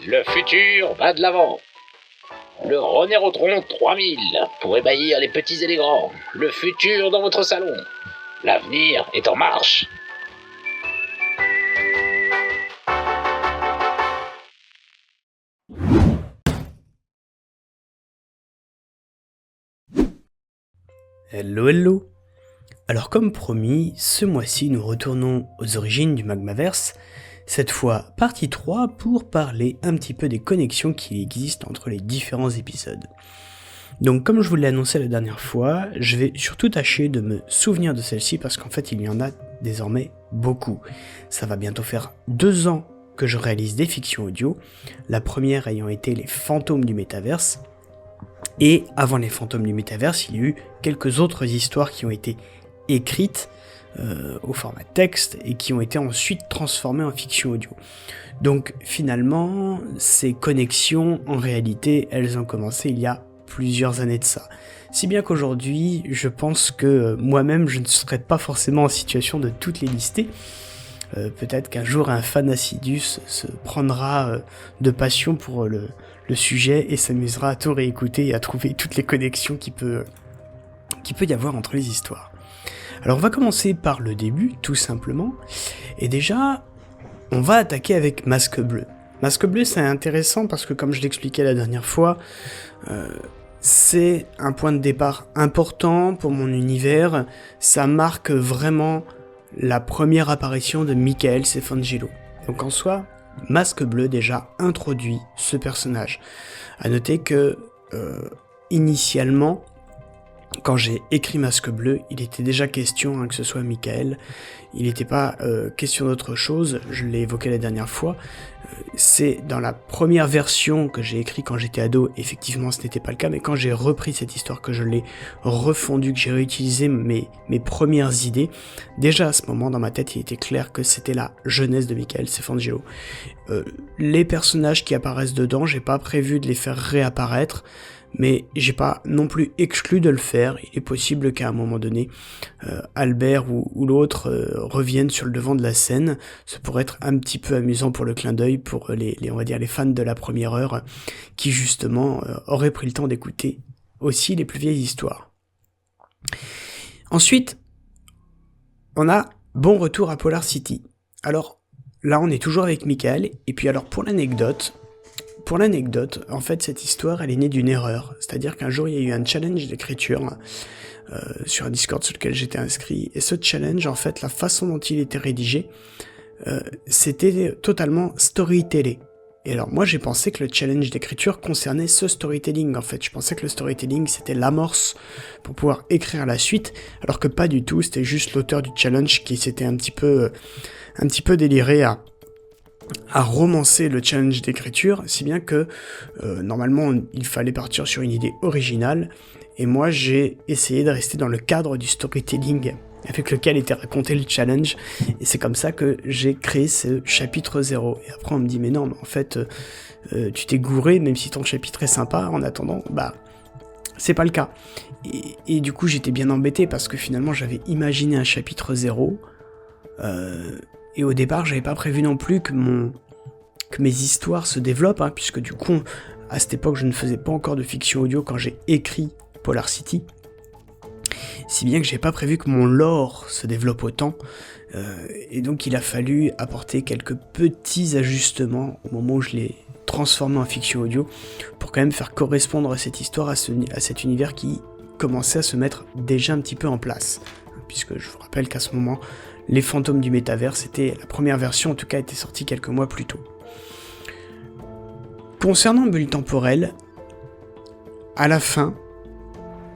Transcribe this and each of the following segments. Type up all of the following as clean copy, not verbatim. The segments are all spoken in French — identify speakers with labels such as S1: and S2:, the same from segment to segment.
S1: Le futur va de l'avant. Le Ronnérotron 3000 pour ébahir les petits et les grands. Le futur dans votre salon. L'avenir est en marche.
S2: Hello hello. Alors comme promis, ce mois-ci nous retournons aux origines du Magmaverse, cette fois partie 3 pour parler un petit peu des connexions qui existent entre les différents épisodes. Donc comme je vous l'ai annoncé la dernière fois, je vais surtout tâcher de me souvenir de celle-ci parce qu'en fait il y en a désormais beaucoup. Ça va bientôt faire 2 ans que je réalise des fictions audio, la première ayant été les fantômes du métaverse. Et avant les fantômes du métaverse, il y a eu quelques autres histoires qui ont été écrites au format texte et qui ont été ensuite transformées en fiction audio. Donc finalement, ces connexions, en réalité, elles ont commencé il y a plusieurs années de ça. Si bien qu'aujourd'hui, je pense que moi-même, je ne serais pas forcément en situation de toutes les lister. Peut-être qu'un jour, un fan assidu se prendra de passion pour le sujet et s'amusera à tout réécouter et à trouver toutes les connexions qu'il peut y avoir entre les histoires. Alors on va commencer par le début, tout simplement, et déjà, on va attaquer avec Masque Bleu. Masque Bleu, c'est intéressant parce que, comme je l'expliquais la dernière fois, c'est un point de départ important pour mon univers, ça marque vraiment la première apparition de Michael Cefangelo. Donc en soi, Masque Bleu déjà introduit ce personnage. À noter que initialement, quand j'ai écrit Masque Bleu, il était déjà question que ce soit Michael. Il n'était pas question d'autre chose, je l'ai évoqué la dernière fois. C'est dans la première version que j'ai écrit quand j'étais ado, effectivement ce n'était pas le cas, mais quand j'ai repris cette histoire, que je l'ai refondue, que j'ai réutilisé mes premières idées, déjà à ce moment dans ma tête il était clair que c'était la jeunesse de Michael Cefangelo. Les personnages qui apparaissent dedans, j'ai pas prévu de les faire réapparaître, mais j'ai pas non plus exclu de le faire. Il est possible qu'à un moment donné, Albert ou l'autre reviennent sur le devant de la scène. Ça pourrait être un petit peu amusant pour le clin d'œil, pour on va dire les fans de la première heure, qui justement auraient pris le temps d'écouter aussi les plus vieilles histoires. Ensuite, on a Bon Retour à Polar City. Alors là, on est toujours avec Michael, et puis alors pour l'anecdote, en fait, cette histoire, elle est née d'une erreur. C'est-à-dire qu'un jour, il y a eu un challenge d'écriture sur un Discord sur lequel j'étais inscrit. Et ce challenge, en fait, la façon dont il était rédigé, c'était totalement storytellé. Et alors, moi, j'ai pensé que le challenge d'écriture concernait ce storytelling, en fait. Je pensais que le storytelling, c'était l'amorce pour pouvoir écrire la suite, alors que pas du tout. C'était juste l'auteur du challenge qui s'était un petit peu déliré à romancer le challenge d'écriture, si bien que normalement il fallait partir sur une idée originale, et moi j'ai essayé de rester dans le cadre du storytelling avec lequel était raconté le challenge, et c'est comme ça que j'ai créé ce chapitre 0. Et après on me dit mais non, mais en fait tu t'es gouré, même si ton chapitre est sympa, en attendant, c'est pas le cas. Et du coup j'étais bien embêté parce que finalement j'avais imaginé un chapitre 0, et au départ, j'avais pas prévu non plus que mes histoires se développent, puisque du coup, à cette époque, je ne faisais pas encore de fiction audio quand j'ai écrit Polar City. Si bien que j'ai pas prévu que mon lore se développe autant, et donc il a fallu apporter quelques petits ajustements au moment où je l'ai transformé en fiction audio, pour quand même faire correspondre cette histoire à cet univers qui commençait à se mettre déjà un petit peu en place. Puisque je vous rappelle qu'à ce moment, les fantômes du métavers, c'était la première version, en tout cas, était sortie quelques mois plus tôt. Concernant Bulle Temporelle, à la fin,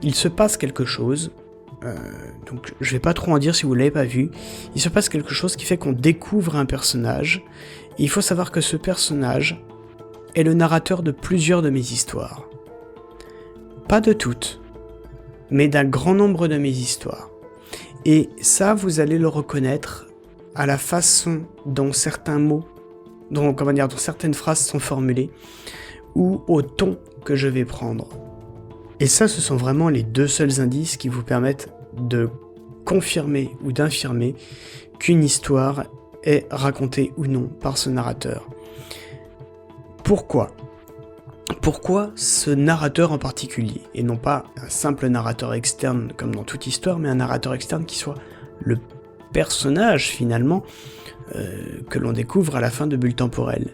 S2: il se passe quelque chose, donc je vais pas trop en dire si vous l'avez pas vu, il se passe quelque chose qui fait qu'on découvre un personnage, et il faut savoir que ce personnage est le narrateur de plusieurs de mes histoires. Pas de toutes, mais d'un grand nombre de mes histoires. Et ça, vous allez le reconnaître à la façon dont certains mots, dont certaines phrases sont formulées, ou au ton que je vais prendre. Et ça, ce sont vraiment les 2 seuls indices qui vous permettent de confirmer ou d'infirmer qu'une histoire est racontée ou non par ce narrateur. Pourquoi ? Pourquoi ce narrateur en particulier, et non pas un simple narrateur externe comme dans toute histoire, mais un narrateur externe qui soit le personnage finalement que l'on découvre à la fin de Bulle Temporelle ?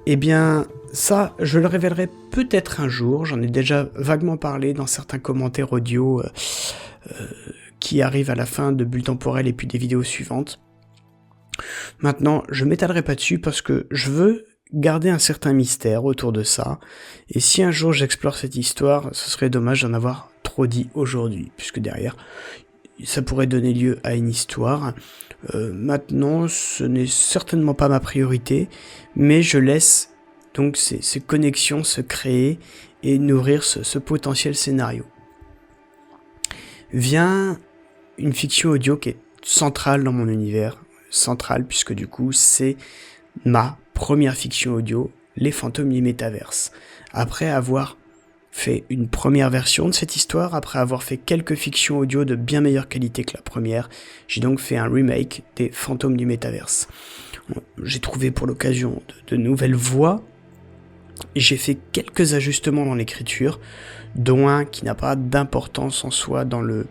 S2: Eh bien, ça, je le révélerai peut-être un jour, j'en ai déjà vaguement parlé dans certains commentaires audio qui arrivent à la fin de Bulle Temporelle et puis des vidéos suivantes. Maintenant, je m'étalerai pas dessus parce que je veux garder un certain mystère autour de ça, et si un jour j'explore cette histoire, ce serait dommage d'en avoir trop dit aujourd'hui, puisque derrière, ça pourrait donner lieu à une histoire. Maintenant, ce n'est certainement pas ma priorité, mais je laisse donc ces connexions se créer et nourrir ce potentiel scénario. Vient une fiction audio qui est centrale dans mon univers, centrale puisque du coup c'est ma première fiction audio, Les Fantômes du Métaverse. Après avoir fait une première version de cette histoire, après avoir fait quelques fictions audio de bien meilleure qualité que la première, j'ai donc fait un remake des Fantômes du Métaverse. J'ai trouvé pour l'occasion de nouvelles voix, j'ai fait quelques ajustements dans l'écriture, dont un qui n'a pas d'importance en soi dans le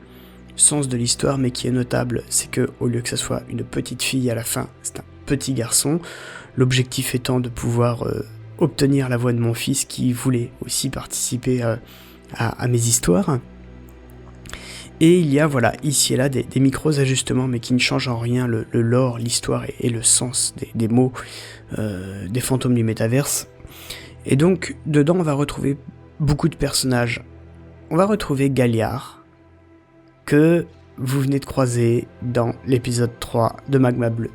S2: sens de l'histoire, mais qui est notable, c'est que au lieu que ça soit une petite fille à la fin, c'est un petit garçon, l'objectif étant de pouvoir obtenir la voix de mon fils qui voulait aussi participer à mes histoires. Et il y a voilà ici et là des micros ajustements, mais qui ne changent en rien le lore, l'histoire et le sens des mots des Fantômes du Métaverse. Et donc dedans on va retrouver beaucoup de personnages. On va retrouver Galliard, que vous venez de croiser dans l'épisode 3 de Magma Bleu.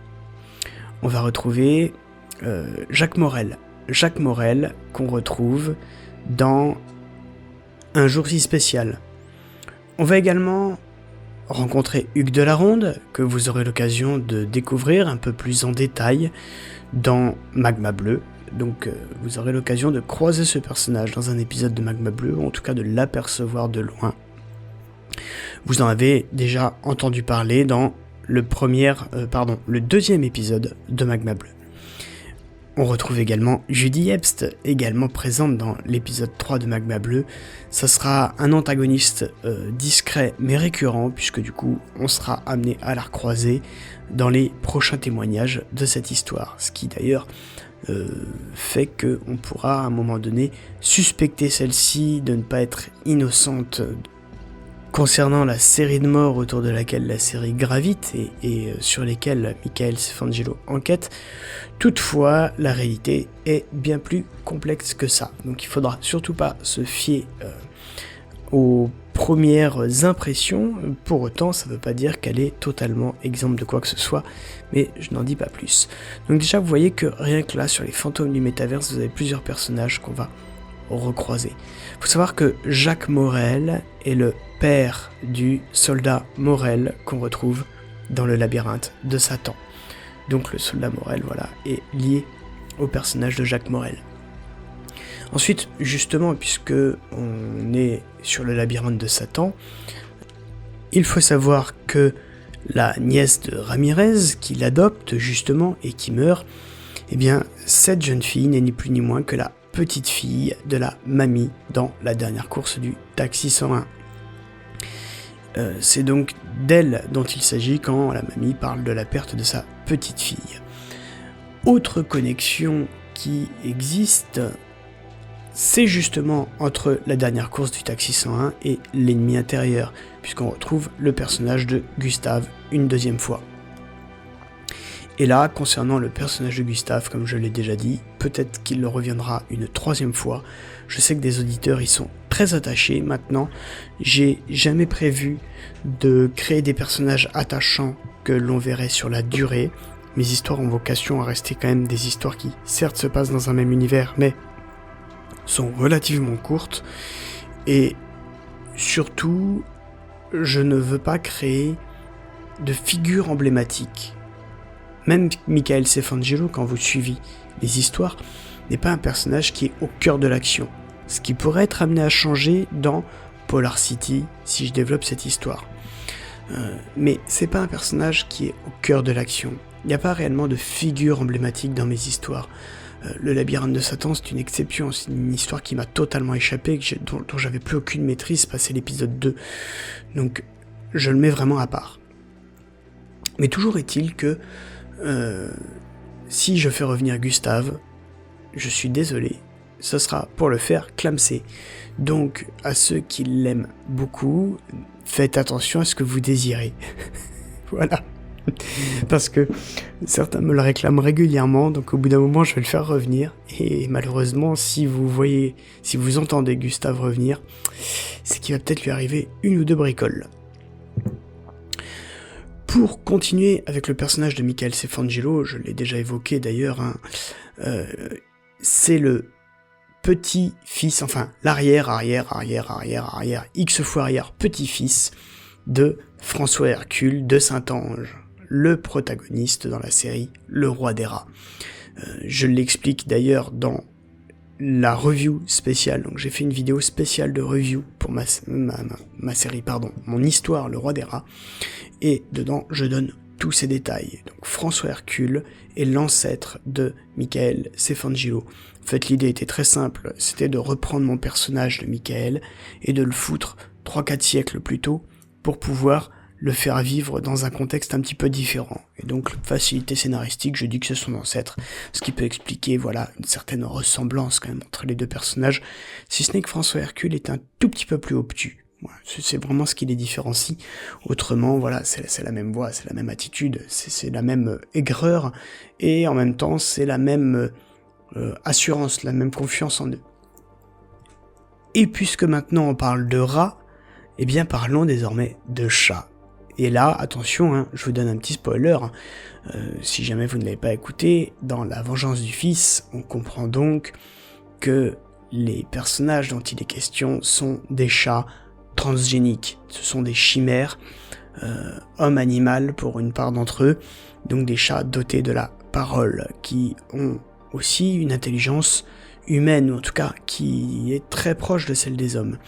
S2: On va retrouver Jacques Morel. Jacques Morel qu'on retrouve dans Un jour si spécial. On va également rencontrer Hugues de la Ronde, que vous aurez l'occasion de découvrir un peu plus en détail dans Magma Bleu. Donc vous aurez l'occasion de croiser ce personnage dans un épisode de Magma Bleu, ou en tout cas de l'apercevoir de loin. Vous en avez déjà entendu parler dans le deuxième épisode de Magma Bleu. On retrouve également Judy Epst, également présente dans l'épisode 3 de Magma Bleu. Ça sera un antagoniste discret mais récurrent, puisque du coup on sera amené à la recroiser dans les prochains témoignages de cette histoire. Ce qui d'ailleurs fait qu'on pourra à un moment donné suspecter celle-ci de ne pas être innocente concernant la série de morts autour de laquelle la série gravite et sur lesquelles Michael Cefangelo enquête. Toutefois, la réalité est bien plus complexe que ça. Donc il faudra surtout pas se fier aux premières impressions. Pour autant, ça ne veut pas dire qu'elle est totalement exempte de quoi que ce soit, mais je n'en dis pas plus. Donc déjà, vous voyez que rien que là, sur les Fantômes du Métaverse, vous avez plusieurs personnages qu'on va recroiser. Il faut savoir que Jacques Morel est le père du soldat Morel qu'on retrouve dans le labyrinthe de Satan. Donc le soldat Morel, voilà, est lié au personnage de Jacques Morel. Ensuite, justement, puisque on est sur le labyrinthe de Satan, il faut savoir que la nièce de Ramirez, qui l'adopte justement et qui meurt, eh bien, cette jeune fille n'est ni plus ni moins que la petite fille de la mamie dans la dernière course du Taxi 101. C'est donc d'elle dont il s'agit quand la mamie parle de la perte de sa petite fille. Autre connexion qui existe, c'est justement entre la dernière course du Taxi 101 et l'ennemi intérieur, puisqu'on retrouve le personnage de Gustave une deuxième fois. Et là, concernant le personnage de Gustave, comme je l'ai déjà dit, peut-être qu'il le reviendra une troisième fois. Je sais que des auditeurs y sont très attachés. Maintenant, j'ai jamais prévu de créer des personnages attachants que l'on verrait sur la durée. Mes histoires ont vocation à rester quand même des histoires qui, certes, se passent dans un même univers, mais sont relativement courtes. Et surtout, je ne veux pas créer de figures emblématiques. Même Michael Cefangelo, quand vous suivez les histoires, n'est pas un personnage qui est au cœur de l'action. Ce qui pourrait être amené à changer dans Polar City, si je développe cette histoire. Mais c'est pas un personnage qui est au cœur de l'action. Il n'y a pas réellement de figure emblématique dans mes histoires. Le labyrinthe de Satan, c'est une exception, c'est une histoire qui m'a totalement échappé, dont j'avais plus aucune maîtrise passé l'épisode 2. Donc je le mets vraiment à part. Mais toujours est-il que si je fais revenir Gustave, je suis désolé, ce sera pour le faire clamser. Donc à ceux qui l'aiment beaucoup, faites attention à ce que vous désirez. Voilà. Parce que certains me le réclament régulièrement, donc au bout d'un moment je vais le faire revenir, et malheureusement si vous entendez Gustave revenir, c'est qu'il va peut-être lui arriver une ou deux bricoles. Pour continuer avec le personnage de Michael Sefangelo, je l'ai déjà évoqué d'ailleurs, c'est le petit-fils, enfin l'arrière, X fois arrière petit-fils de François Hercule de Saint-Ange, le protagoniste dans la série Le Roi des Rats. Je l'explique d'ailleurs dans la review spéciale, donc j'ai fait une vidéo spéciale de review pour ma série, mon histoire Le Roi des Rats, et dedans je donne tous ces détails. Donc François Hercule est l'ancêtre de Michael Sefangelo. En fait l'idée était très simple, c'était de reprendre mon personnage de Michael et de le foutre 3-4 siècles plus tôt pour pouvoir le faire vivre dans un contexte un petit peu différent. Et donc, facilité scénaristique, je dis que c'est son ancêtre, ce qui peut expliquer, voilà, une certaine ressemblance quand même entre les deux personnages, si ce n'est que François Hercule est un tout petit peu plus obtus. Voilà, c'est vraiment ce qui les différencie. Autrement, voilà, c'est la même voix, c'est la même attitude, c'est la même aigreur, et en même temps, c'est la même assurance, la même confiance en eux. Et puisque maintenant on parle de rats, eh bien parlons désormais de chats. Et là, attention, je vous donne un petit spoiler, si jamais vous ne l'avez pas écouté, dans La Vengeance du Fils, on comprend donc que les personnages dont il est question sont des chats transgéniques. Ce sont des chimères, homme-animal pour une part d'entre eux, donc des chats dotés de la parole, qui ont aussi une intelligence humaine, ou en tout cas qui est très proche de celle des hommes.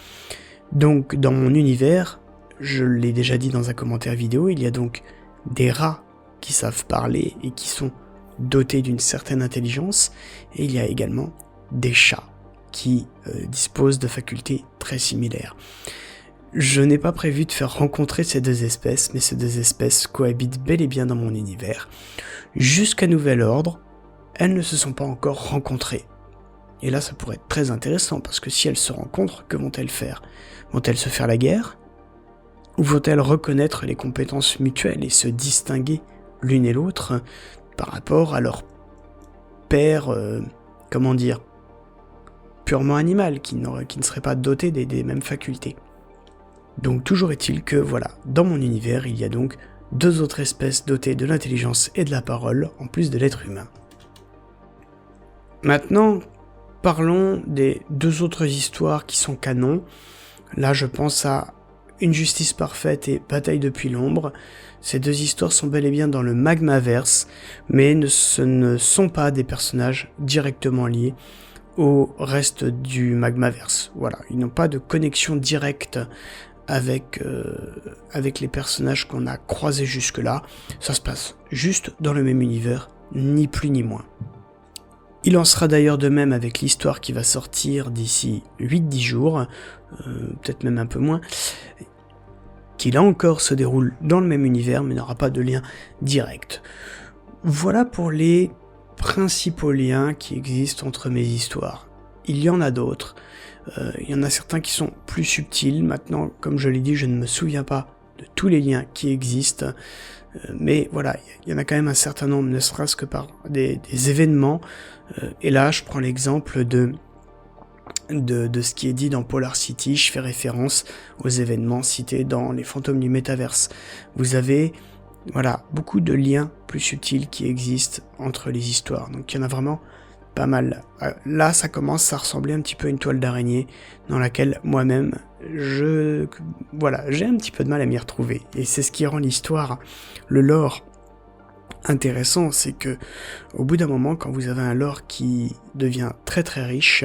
S2: Donc dans mon univers, je l'ai déjà dit dans un commentaire vidéo, il y a donc des rats qui savent parler et qui sont dotés d'une certaine intelligence, et il y a également des chats qui disposent de facultés très similaires. Je n'ai pas prévu de faire rencontrer ces deux espèces, mais ces deux espèces cohabitent bel et bien dans mon univers. Jusqu'à nouvel ordre, elles ne se sont pas encore rencontrées. Et là, ça pourrait être très intéressant, parce que si elles se rencontrent, que vont-elles faire ? Vont-elles se faire la guerre ? Ou vont-elles reconnaître les compétences mutuelles et se distinguer l'une et l'autre par rapport à leur père, purement animal, qui ne serait pas doté des mêmes facultés. Donc toujours est-il que, voilà, dans mon univers, il y a donc deux autres espèces dotées de l'intelligence et de la parole, en plus de l'être humain. Maintenant, parlons des deux autres histoires qui sont canons. Là, je pense à Une Justice Parfaite et Bataille depuis l'ombre. Ces deux histoires sont bel et bien dans le Magmaverse, mais ce ne sont pas des personnages directement liés au reste du Magmaverse. Voilà, ils n'ont pas de connexion directe avec les personnages qu'on a croisés jusque-là. Ça se passe juste dans le même univers, ni plus ni moins. Il en sera d'ailleurs de même avec l'histoire qui va sortir d'ici 8-10 jours, peut-être même un peu moins, qui là encore se déroule dans le même univers mais n'aura pas de lien direct. Voilà pour les principaux liens qui existent entre mes histoires. Il y en a d'autres, il y en a certains qui sont plus subtils. Maintenant, comme je l'ai dit, je ne me souviens pas de tous les liens qui existent, mais voilà, il y en a quand même un certain nombre, ne serait-ce que par des événements. Et là, je prends l'exemple de ce qui est dit dans Polar City. Je fais référence aux événements cités dans Les Fantômes du Métaverse. Vous avez, voilà, beaucoup de liens plus subtils qui existent entre les histoires. Donc il y en a vraiment pas mal. Là, ça commence à ressembler un petit peu à une toile d'araignée dans laquelle moi-même, j'ai un petit peu de mal à m'y retrouver. Et c'est ce qui rend l'histoire, le lore, intéressant. C'est que au bout d'un moment, quand vous avez un lore qui devient très très riche,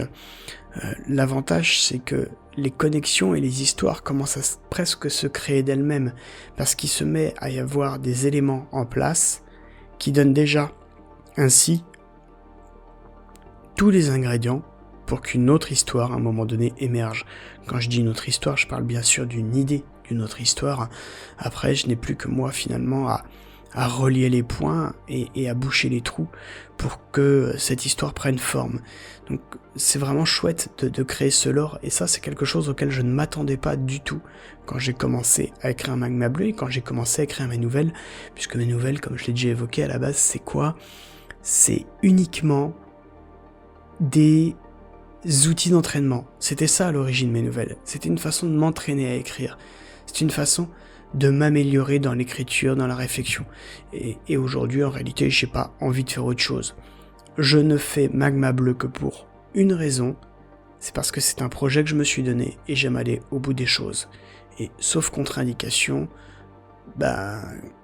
S2: l'avantage c'est que les connexions et les histoires commencent à presque se créer d'elles-mêmes, parce qu'il se met à y avoir des éléments en place qui donnent déjà ainsi tous les ingrédients pour qu'une autre histoire, à un moment donné, émerge. Quand je dis une autre histoire, je parle bien sûr d'une idée d'une autre histoire. Après, je n'ai plus que moi, finalement, à relier les points et à boucher les trous pour que cette histoire prenne forme. Donc, c'est vraiment chouette de créer ce lore, et ça, c'est quelque chose auquel je ne m'attendais pas du tout quand j'ai commencé à écrire Magma Bleu et quand j'ai commencé à écrire mes nouvelles, puisque mes nouvelles, comme je l'ai déjà évoqué à la base, c'est quoi ? C'est uniquement des outils d'entraînement. C'était ça à l'origine mes nouvelles. C'était une façon de m'entraîner à écrire. C'est une façon de m'améliorer dans l'écriture, dans la réflexion. Et aujourd'hui, en réalité, j'ai pas envie de faire autre chose. Je ne fais Magma Bleu que pour une raison, c'est parce que c'est un projet que je me suis donné et j'aime aller au bout des choses. Et sauf contre-indication,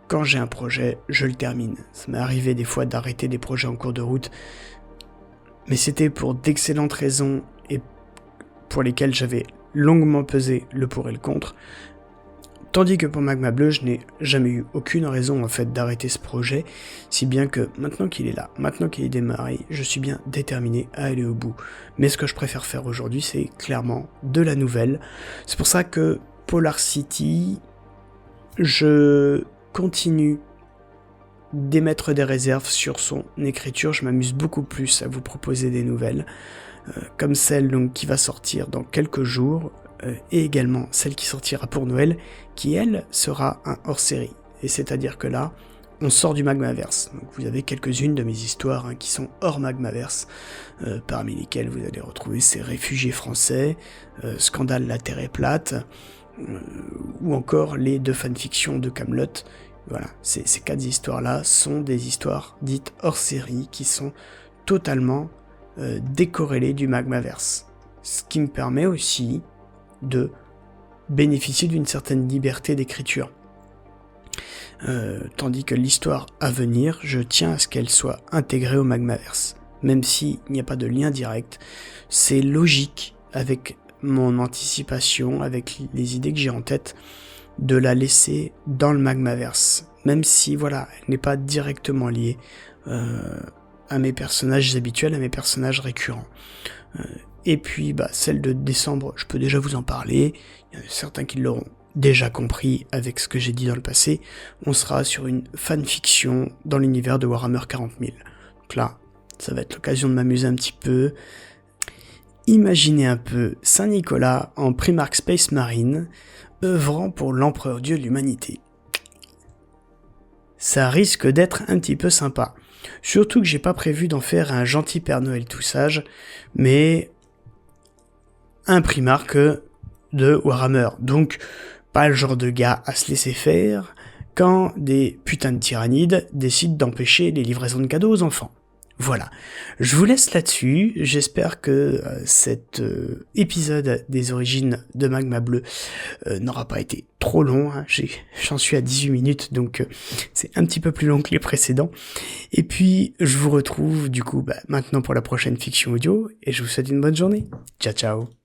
S2: quand j'ai un projet, je le termine. Ça m'est arrivé des fois d'arrêter des projets en cours de route, mais c'était pour d'excellentes raisons et pour lesquelles j'avais longuement pesé le pour et le contre. Tandis que pour Magma Bleu, je n'ai jamais eu aucune raison en fait d'arrêter ce projet, si bien que maintenant qu'il est là, maintenant qu'il est démarré, je suis bien déterminé à aller au bout. Mais ce que je préfère faire aujourd'hui, c'est clairement de la nouvelle. C'est pour ça que Polar City, je continue d'émettre des réserves sur son écriture. Je m'amuse beaucoup plus à vous proposer des nouvelles, comme celle donc, qui va sortir dans quelques jours, et également celle qui sortira pour Noël, qui elle sera un hors-série. Et c'est-à-dire que là, on sort du Magmaverse. Donc vous avez quelques-unes de mes histoires qui sont hors Magmaverse, parmi lesquelles vous allez retrouver ces réfugiés français, Scandale la Terre est plate, ou encore les 2 fanfictions de Kaamelott. Voilà, ces 4 histoires-là sont des histoires dites hors-série qui sont totalement décorrélées du Magmaverse. Ce qui me permet aussi de bénéficier d'une certaine liberté d'écriture. Tandis que l'histoire à venir, je tiens à ce qu'elle soit intégrée au Magmaverse. Même s'il n'y a pas de lien direct, c'est logique avec mon anticipation, avec les idées que j'ai en tête, de la laisser dans le Magmaverse. Même si, voilà, elle n'est pas directement liée à mes personnages habituels, à mes personnages récurrents. Et puis, celle de décembre, je peux déjà vous en parler. Il y en a certains qui l'auront déjà compris avec ce que j'ai dit dans le passé. On sera sur une fanfiction dans l'univers de Warhammer 40 000. Donc là, ça va être l'occasion de m'amuser un petit peu. Imaginez un peu Saint-Nicolas en Primarch Space Marine, œuvrant pour l'empereur dieu de l'humanité. Ça risque d'être un petit peu sympa. Surtout que j'ai pas prévu d'en faire un gentil Père Noël tout sage, mais un Primarch de Warhammer. Donc, pas le genre de gars à se laisser faire quand des putains de tyrannides décident d'empêcher les livraisons de cadeaux aux enfants. Voilà, je vous laisse là-dessus, j'espère que cet épisode des origines de Magma Bleu n'aura pas été trop long, hein. J'en suis à 18 minutes, donc c'est un petit peu plus long que les précédents. Et puis, je vous retrouve du coup maintenant pour la prochaine fiction audio, et je vous souhaite une bonne journée. Ciao ciao.